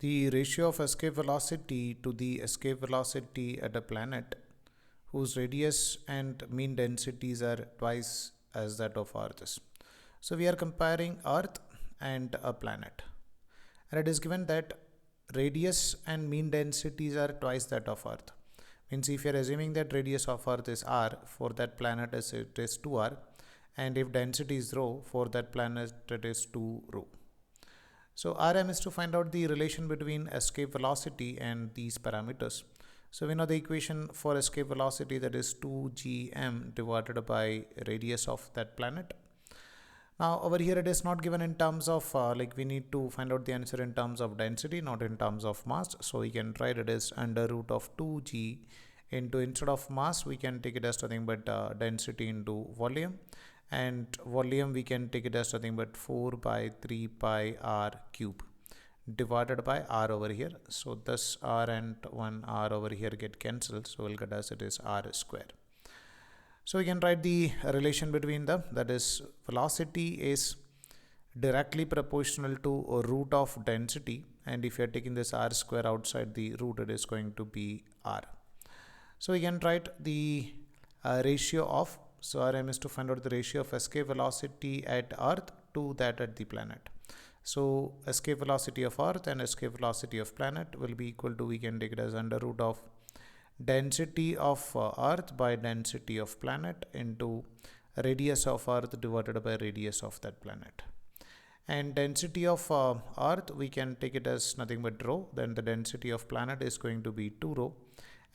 The ratio of escape velocity to the escape velocity at a planet whose radius and mean densities are twice as that of Earth. So we are comparing Earth and a planet. And it is given that radius and mean densities are twice that of Earth. Means if you are assuming that radius of Earth is r, for that planet it is 2r, and if density is rho, for that planet it is 2 rho. So Rm is to find out the relation between escape velocity and these parameters. So we know the equation for escape velocity, that is 2gm divided by radius of that planet. Now over here it is not given in terms of like we need to find out the answer in terms of density, not in terms of mass. So we can write it as under root of 2g into, instead of mass we can take it as nothing but density into volume, and volume we can take it as nothing but 4 by 3 pi r cube divided by r over here. So this r and 1 r over here get cancelled, so we'll get as it is r square. So we can write the relation between them, that is velocity is directly proportional to root of density, and if you are taking this r square outside the root, it is going to be r. So we can write the ratio of, so Rm is to find out the ratio of escape velocity at Earth to that at the planet. So escape velocity of Earth and escape velocity of planet will be equal to, we can take it as under root of density of Earth by density of planet into radius of Earth divided by radius of that planet. And density of Earth we can take it as nothing but rho, then the density of planet is going to be 2 rho,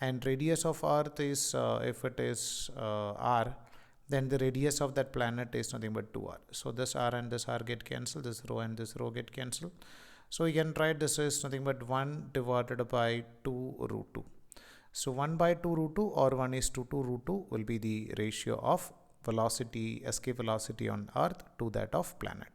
and radius of Earth is if it is r, then the radius of that planet is nothing but 2r. So this r and this r get cancelled, this rho and this rho get cancelled. So we can write this is nothing but 1 divided by 2 root 2. So 1 by 2 root 2 or 1 is to 2 root 2 will be the ratio of velocity, escape velocity on Earth to that of planet.